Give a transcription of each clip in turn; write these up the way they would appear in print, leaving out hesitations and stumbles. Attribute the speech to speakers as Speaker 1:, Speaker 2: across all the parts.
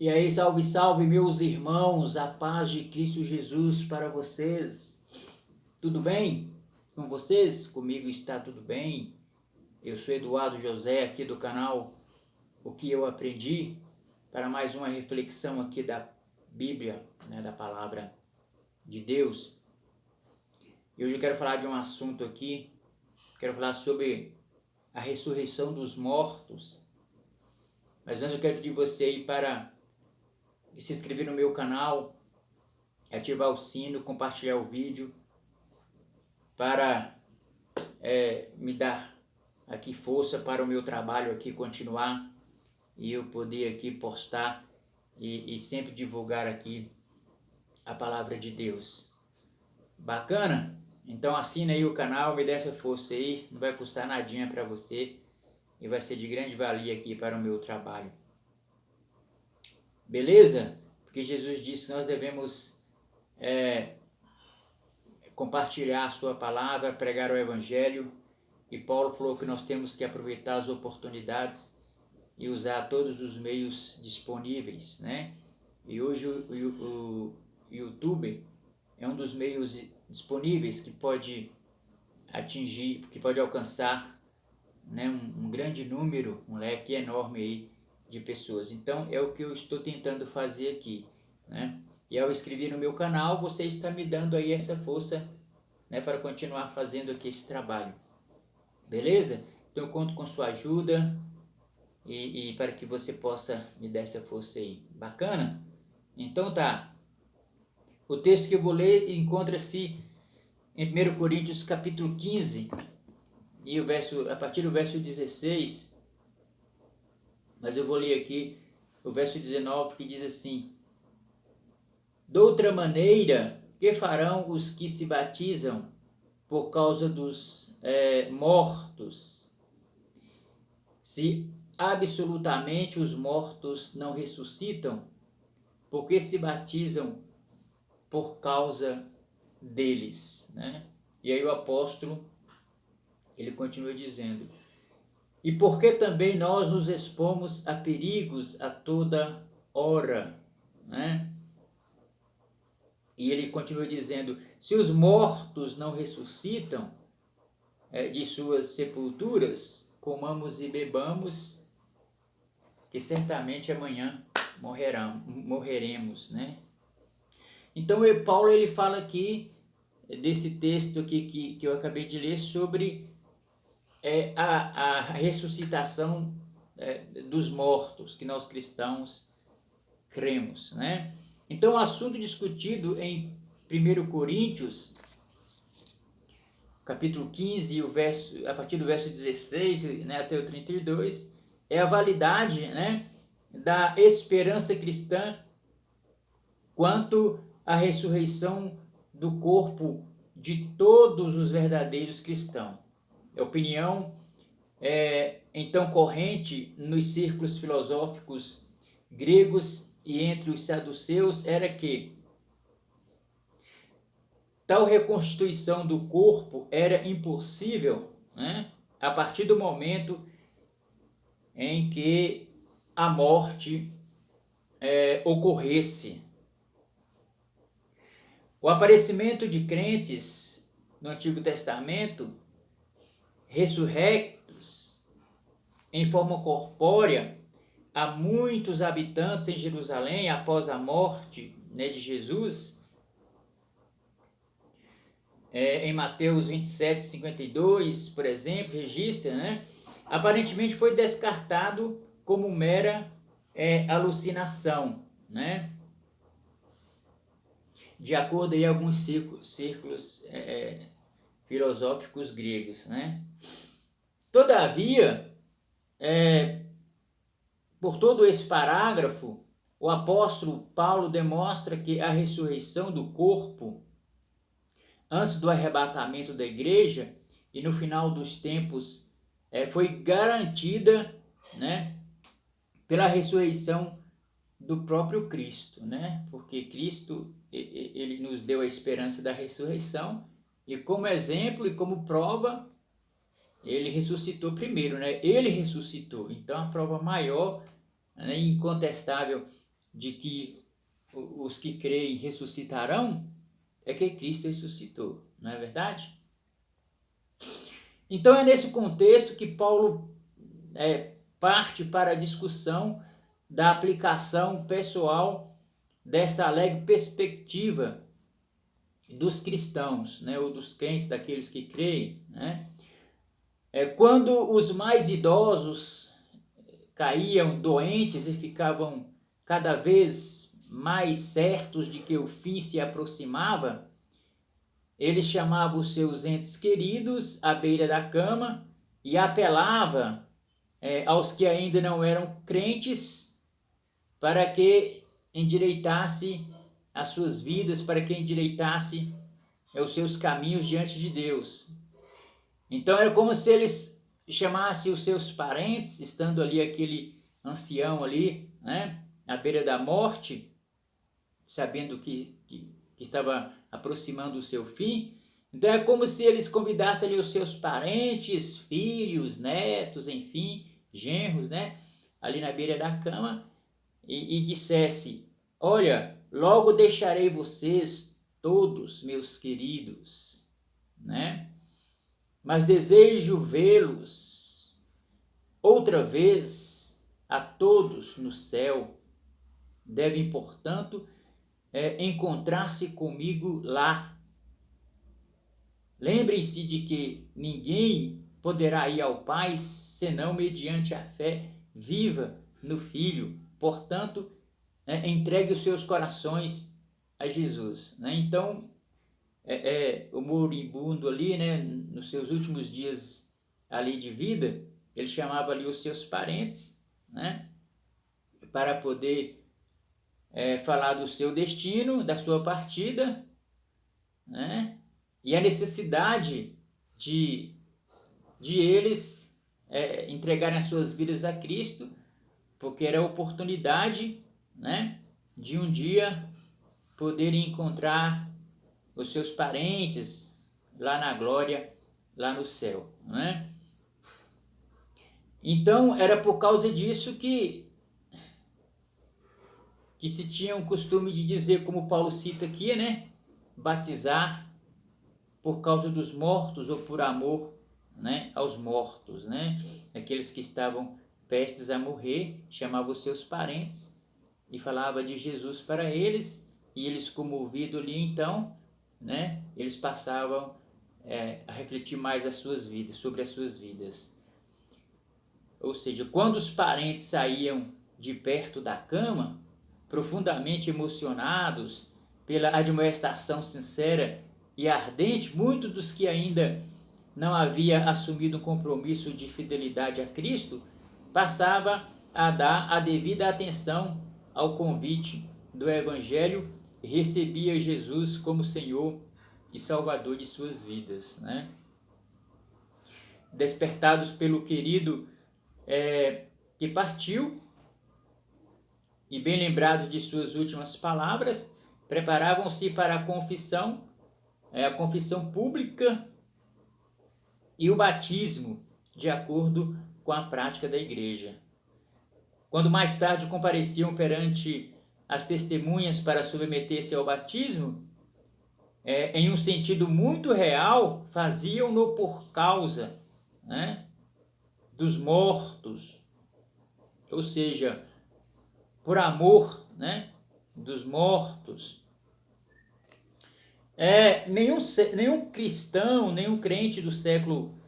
Speaker 1: E aí, salve, salve, meus irmãos, a paz de Cristo Jesus para vocês. Tudo bem com vocês? Comigo está tudo bem. Eu sou Eduardo José, aqui do canal O que eu aprendi, para mais uma reflexão aqui da Bíblia, da palavra de Deus. E hoje eu quero falar de um assunto aqui, quero falar sobre a ressurreição dos mortos. Mas antes eu quero pedir você aí para se inscrever no meu canal, ativar o sino, compartilhar o vídeo, para me dar aqui força para o meu trabalho aqui continuar e eu poder aqui postar e sempre divulgar aqui a palavra de Deus. Bacana? Então assina aí o canal, me dê essa força aí, não vai custar nadinha para você e vai ser de grande valia aqui para o meu trabalho. Beleza? Porque Jesus disse que nós devemos compartilhar a sua palavra, pregar o evangelho, e Paulo falou que nós temos que aproveitar as oportunidades e usar todos os meios disponíveis, né? E hoje o YouTube é um dos meios disponíveis que pode atingir, que pode alcançar, né, um grande número, um leque enorme aí de pessoas. Então é o que eu estou tentando fazer aqui, né? E ao inscrever no meu canal, você está me dando aí essa força, né, para continuar fazendo aqui esse trabalho. Beleza? Então eu conto com sua ajuda e para que você possa me dar essa força aí. Bacana? Então tá. O texto que eu vou ler encontra-se em 1 Coríntios capítulo 15, e a partir do verso 16, mas eu vou ler aqui o verso 19, que diz assim: de outra maneira, que farão os que se batizam por causa dos mortos, se absolutamente os mortos não ressuscitam? Porque se batizam por causa deles, né? E aí o apóstolo, ele continua dizendo: e porque também nós nos expomos a perigos a toda hora, né? E ele continua dizendo: se os mortos não ressuscitam de suas sepulturas, comamos e bebamos, que certamente amanhã morreremos, né? Então Paulo ele fala aqui, desse texto aqui que eu acabei de ler, sobre a ressuscitação dos mortos, que nós cristãos cremos, né? Então o assunto discutido em 1 Coríntios, capítulo 15, a partir do verso 16, né, até o 32, é a validade, né, da esperança cristã quanto à ressurreição do corpo de todos os verdadeiros cristãos. A opinião então corrente nos círculos filosóficos gregos e entre os saduceus era que tal reconstituição do corpo era impossível, né, a partir do momento em que a morte ocorresse. O aparecimento de crentes no Antigo Testamento, ressurrectos em forma corpórea, a muitos habitantes em Jerusalém após a morte, né, de Jesus, em Mateus 27, 52, por exemplo, registra, né, aparentemente foi descartado como mera alucinação, né, de acordo com alguns círculos filosóficos gregos, né. Todavia, por todo esse parágrafo, o apóstolo Paulo demonstra que a ressurreição do corpo antes do arrebatamento da igreja e no final dos tempos foi garantida, né, pela ressurreição do próprio Cristo, né? Porque Cristo ele nos deu a esperança da ressurreição e como exemplo e como prova ele ressuscitou primeiro, né? Ele ressuscitou. Então a prova maior, né, incontestável de que os que creem ressuscitarão, é que Cristo ressuscitou, não é verdade? Então é nesse contexto que Paulo parte para a discussão da aplicação pessoal dessa alegre perspectiva dos cristãos, né, ou dos crentes, daqueles que creem, né? Quando os mais idosos caíam doentes e ficavam cada vez mais certos de que o fim se aproximava, eles chamavam os seus entes queridos à beira da cama e apelava aos que ainda não eram crentes para que endireitasse as suas vidas, para que endireitasse os seus caminhos diante de Deus. Então era como se eles chamassem os seus parentes, estando ali aquele ancião ali, né, à beira da morte, sabendo que estava aproximando o seu fim. Então é como se eles convidassem ali os seus parentes, filhos, netos, enfim, genros, né, ali na beira da cama, e dissesse: olha, logo deixarei vocês todos, meus queridos, né? Mas desejo vê-los outra vez a todos no céu. Devem, portanto, encontrar-se comigo lá. Lembrem-se de que ninguém poderá ir ao Pai senão mediante a fé viva no Filho. Portanto, entregue os seus corações a Jesus, né? Então, o moribundo ali, né, nos seus últimos dias ali de vida, ele chamava ali os seus parentes, né, para poder falar do seu destino, da sua partida, né, e a necessidade de eles entregarem as suas vidas a Cristo, porque era a oportunidade, né, de um dia poderem encontrar os seus parentes lá na glória, lá no céu, né? Então era por causa disso que se tinha o costume de dizer, como Paulo cita aqui, né, batizar por causa dos mortos ou por amor, né, aos mortos, né? Aqueles que estavam prestes a morrer, chamava os seus parentes e falava de Jesus para eles, e eles, comovidos ali, então, né, eles passavam a refletir mais sobre as suas vidas. Ou seja, quando os parentes saíam de perto da cama, profundamente emocionados pela admoestação sincera e ardente, muitos dos que ainda não haviam assumido um compromisso de fidelidade a Cristo, passava a dar a devida atenção ao convite do Evangelho e recebia Jesus como Senhor e Salvador de suas vidas, né? Despertados pelo querido que partiu e bem lembrados de suas últimas palavras, preparavam-se para a confissão pública e o batismo, de acordo com a prática da igreja. Quando mais tarde compareciam perante as testemunhas para submeter-se ao batismo, em um sentido muito real, faziam-no por causa, né, dos mortos, ou seja, por amor, né, dos mortos. Nenhum cristão, nenhum crente do século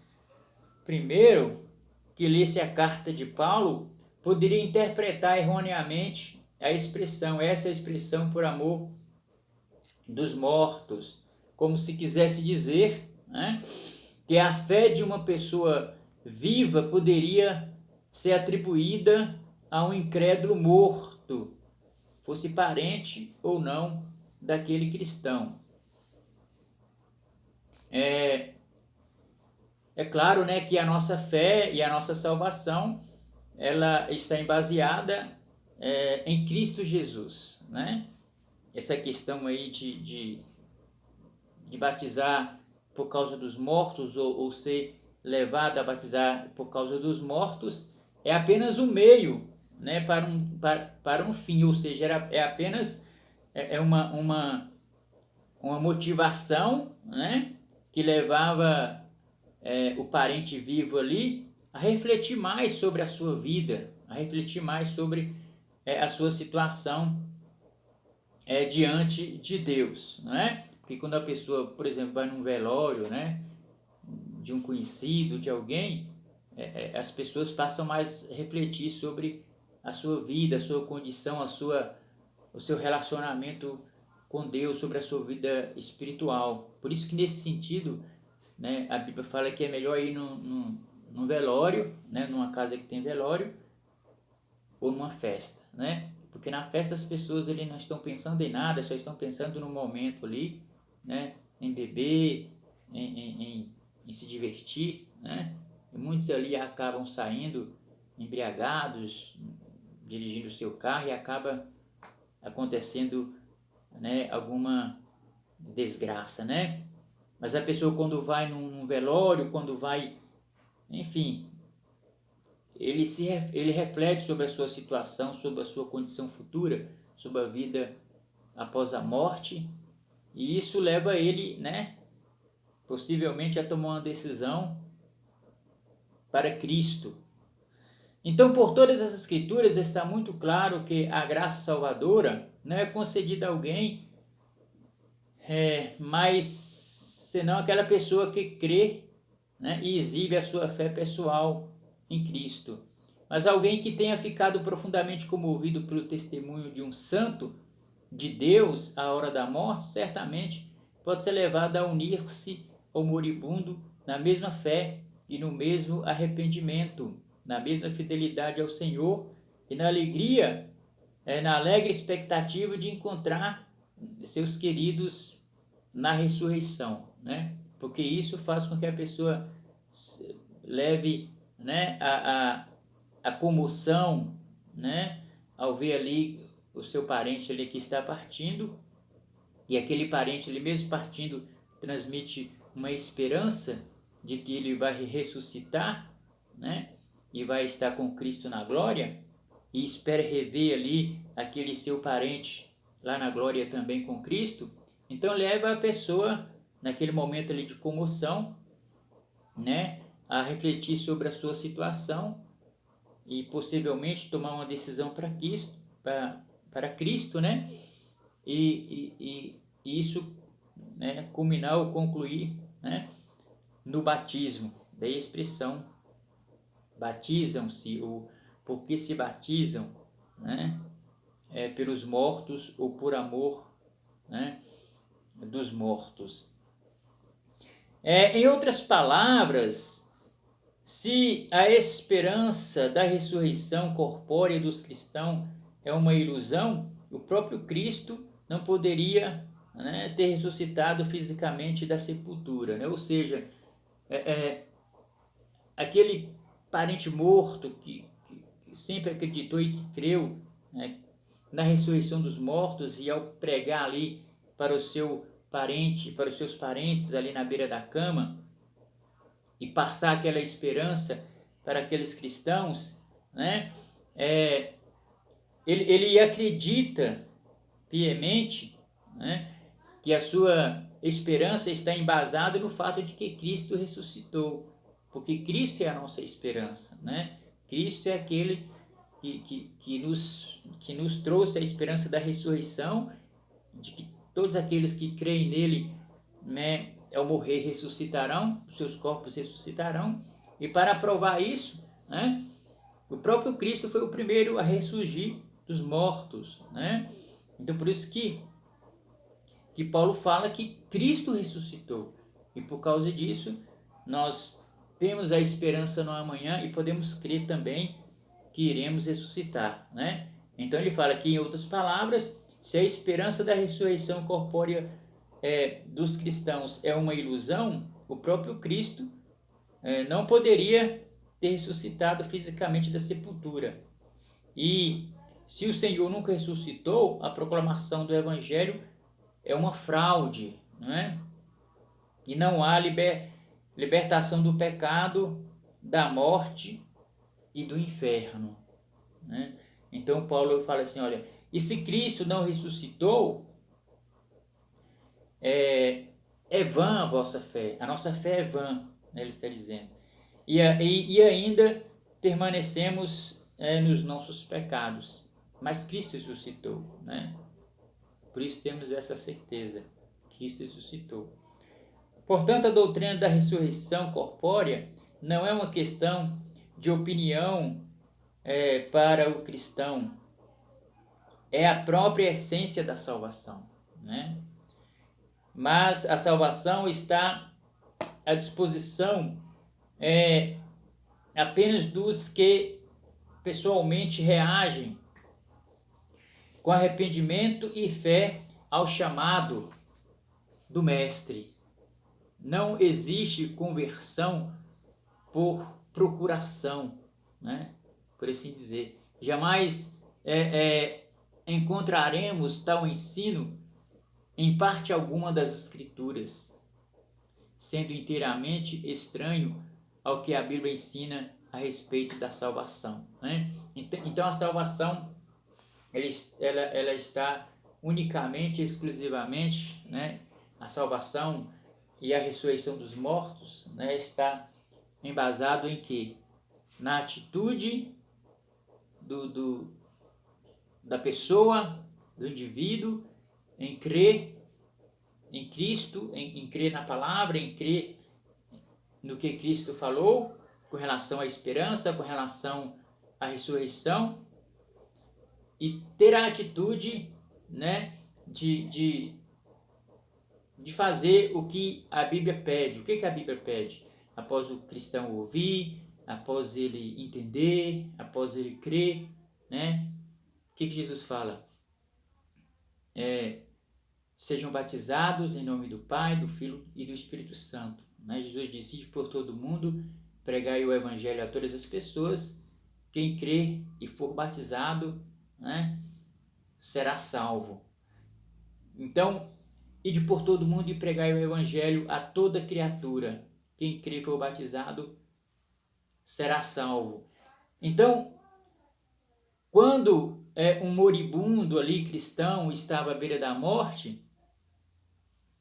Speaker 1: I que lesse a carta de Paulo poderia interpretar erroneamente essa expressão por amor dos mortos, como se quisesse dizer, né, que a fé de uma pessoa viva poderia ser atribuída a um incrédulo morto, fosse parente ou não daquele cristão. É claro, né, que a nossa fé e a nossa salvação, ela está baseada em Cristo Jesus, né? Essa questão aí de batizar por causa dos mortos ou ser levado a batizar por causa dos mortos é apenas um meio, né, para um fim, ou seja, é apenas uma motivação, né, que levava o parente vivo ali a refletir mais sobre a sua vida, a refletir mais sobre a sua situação diante de Deus, não é? Porque quando a pessoa, por exemplo, vai num velório, né, de um conhecido, de alguém, as pessoas passam mais a refletir sobre a sua vida, a sua condição, o seu relacionamento com Deus, sobre a sua vida espiritual. Por isso que nesse sentido, né, a Bíblia fala que é melhor ir num velório, né, numa casa que tem velório, ou numa festa, né? Porque na festa as pessoas ali não estão pensando em nada, só estão pensando no momento ali, né? Em beber, em se divertir, né? E muitos ali acabam saindo embriagados, dirigindo o seu carro e acaba acontecendo, né, alguma desgraça, né? Mas a pessoa quando vai num velório, quando vai, enfim, ele reflete sobre a sua situação, sobre a sua condição futura, sobre a vida após a morte, e isso leva ele, né, possivelmente a tomar uma decisão para Cristo. Então, por todas as escrituras está muito claro que a graça salvadora não é concedida a alguém, mas senão aquela pessoa que crê, né, e exibe a sua fé pessoal em Cristo. Mas alguém que tenha ficado profundamente comovido pelo testemunho de um santo de Deus à hora da morte, certamente pode ser levado a unir-se ao moribundo na mesma fé e no mesmo arrependimento, na mesma fidelidade ao Senhor e na alegria, na alegre expectativa de encontrar seus queridos na ressurreição, né? Porque isso faz com que a pessoa leve, né, a comoção, né, ao ver ali o seu parente ali que está partindo, e aquele parente ali mesmo partindo transmite uma esperança de que ele vai ressuscitar, né, e vai estar com Cristo na glória, e espera rever ali aquele seu parente lá na glória também com Cristo. Então leva a pessoa naquele momento ali de comoção, né, a refletir sobre a sua situação e possivelmente tomar uma decisão para Cristo, né? E isso, né, culminar ou concluir, né, no batismo. Daí a expressão batizam-se, ou porque se batizam, né, pelos mortos ou por amor, né, dos mortos. Em outras palavras, se a esperança da ressurreição corpórea dos cristãos é uma ilusão, o próprio Cristo não poderia, né, ter ressuscitado fisicamente da sepultura, né? Ou seja, aquele parente morto que sempre acreditou e que creu, né, na ressurreição dos mortos, e ao pregar ali para o seu parente, para os seus parentes ali na beira da cama, e passar aquela esperança para aqueles cristãos, né? Ele acredita piamente, né, que a sua esperança está embasada no fato de que Cristo ressuscitou, porque Cristo é a nossa esperança, né? Cristo é aquele que nos trouxe a esperança da ressurreição, de que todos aqueles que creem nele, né, ao morrer ressuscitarão, os seus corpos ressuscitarão, e para provar isso, né, o próprio Cristo foi o primeiro a ressurgir dos mortos, né? Então por isso que Paulo fala que Cristo ressuscitou, e por causa disso nós temos a esperança no amanhã e podemos crer também que iremos ressuscitar, né? Então ele fala que, em outras palavras, se a esperança da ressurreição corpórea dos cristãos é uma ilusão, o próprio Cristo não poderia ter ressuscitado fisicamente da sepultura. E se o Senhor nunca ressuscitou, a proclamação do Evangelho é uma fraude, não é? E não há libertação do pecado, da morte e do inferno, né? Então Paulo fala assim, olha, e se Cristo não ressuscitou, é vã a vossa fé, a nossa fé é vã, né, ele está dizendo. E ainda permanecemos nos nossos pecados, mas Cristo ressuscitou, né? Por isso temos essa certeza, Cristo ressuscitou. Portanto, a doutrina da ressurreição corpórea não é uma questão de opinião para o cristão, é a própria essência da salvação, né? Mas a salvação está à disposição apenas dos que pessoalmente reagem com arrependimento e fé ao chamado do Mestre. Não existe conversão por procuração, né? Por assim dizer. Jamais encontraremos tal ensino em parte alguma das Escrituras, sendo inteiramente estranho ao que a Bíblia ensina a respeito da salvação, né? Então a salvação ela está unicamente, exclusivamente, né? A salvação e a ressurreição dos mortos, né, está embasado em quê? Na atitude da pessoa, do indivíduo, em crer em Cristo, em crer na palavra, em crer no que Cristo falou, com relação à esperança, com relação à ressurreição, e ter a atitude, né, de fazer o que a Bíblia pede. O que a Bíblia pede? Após o cristão ouvir, após ele entender, após ele crer, né? O que Jesus fala? Sejam batizados em nome do Pai, do Filho e do Espírito Santo. Né? Jesus disse: ide por todo mundo, pregai o Evangelho a todas as pessoas. Quem crer e for batizado, né, será salvo. Então, ide por todo mundo e pregai o Evangelho a toda criatura. Quem crer e for batizado será salvo. Então, quando um moribundo ali, cristão, estava à beira da morte,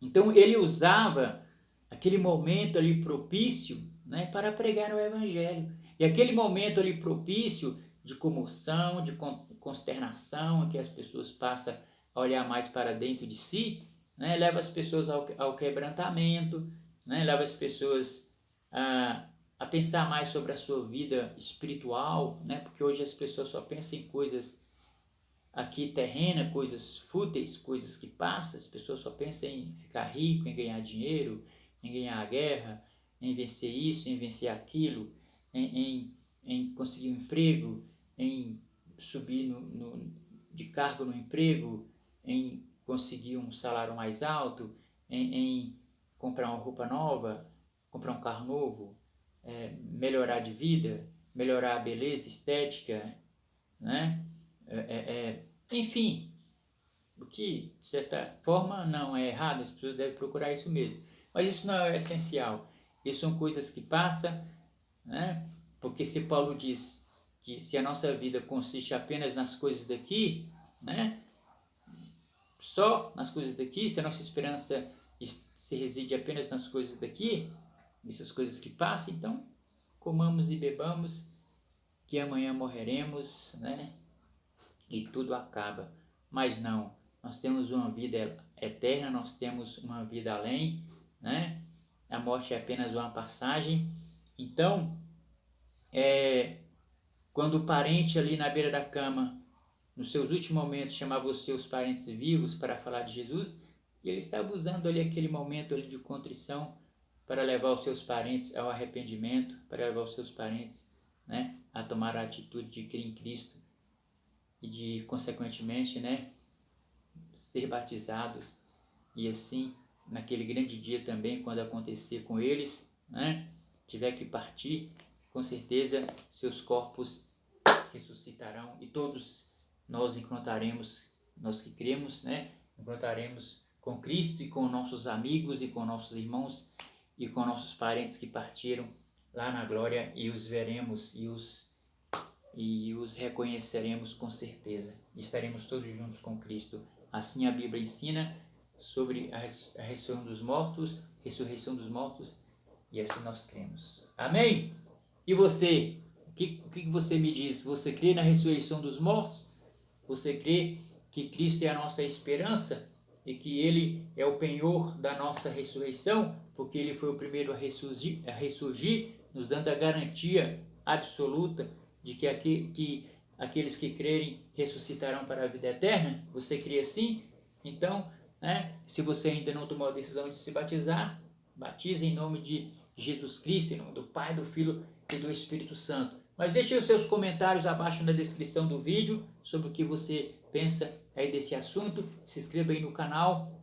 Speaker 1: então ele usava aquele momento ali propício, né, para pregar o Evangelho. E aquele momento ali propício de comoção, de consternação, em que as pessoas passam a olhar mais para dentro de si, né, leva as pessoas ao quebrantamento, né, leva as pessoas a pensar mais sobre a sua vida espiritual, né, porque hoje as pessoas só pensam em coisas aqui terrenas, coisas fúteis, coisas que passam. As pessoas só pensam em ficar rico, em ganhar dinheiro, em ganhar a guerra, em vencer isso, em vencer aquilo, em conseguir um emprego, em subir de cargo no emprego, em conseguir um salário mais alto, em comprar uma roupa nova, comprar um carro novo, melhorar de vida, melhorar a beleza estética, né? Enfim, o que de certa forma não é errado, as pessoas devem procurar isso mesmo. Mas isso não é essencial. Isso são coisas que passam, né? Porque se Paulo diz que se a nossa vida consiste apenas nas coisas daqui, né? Só nas coisas daqui, se a nossa esperança se reside apenas nas coisas daqui, essas coisas que passam, então comamos e bebamos, que amanhã morreremos, né? E tudo acaba. Mas não, nós temos uma vida eterna, nós temos uma vida além, né? A morte é apenas uma passagem. Então, quando o parente ali na beira da cama, nos seus últimos momentos, chamava os seus parentes vivos para falar de Jesus, e ele estava usando ali aquele momento ali de contrição para levar os seus parentes ao arrependimento, para levar os seus parentes, né, a tomar a atitude de crer em Cristo e de, consequentemente, né, ser batizados. E assim, naquele grande dia também, quando acontecer com eles, né, tiver que partir, com certeza seus corpos ressuscitarão e todos nós encontraremos, nós que cremos, né, encontraremos com Cristo e com nossos amigos e com nossos irmãos e com nossos parentes que partiram lá na glória, e os veremos e os e os reconheceremos com certeza. Estaremos todos juntos com Cristo. Assim a Bíblia ensina sobre a ressurreição dos mortos, e assim nós cremos. Amém? E você? O que você me diz? Você crê na ressurreição dos mortos? Você crê que Cristo é a nossa esperança e que Ele é o penhor da nossa ressurreição, porque Ele foi o primeiro a ressurgir, nos dando a garantia absoluta de que aqueles que crerem ressuscitarão para a vida eterna? Você crê assim? Então, se você ainda não tomou a decisão de se batizar, batize em nome de Jesus Cristo, em nome do Pai, do Filho e do Espírito Santo. Mas deixe os seus comentários abaixo na descrição do vídeo sobre o que você pensa aí desse assunto. Se inscreva aí no canal,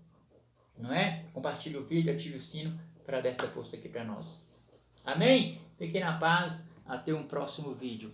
Speaker 1: não é? Compartilhe o vídeo, ative o sino para dar essa força aqui para nós. Amém? Fiquem na paz, até um próximo vídeo.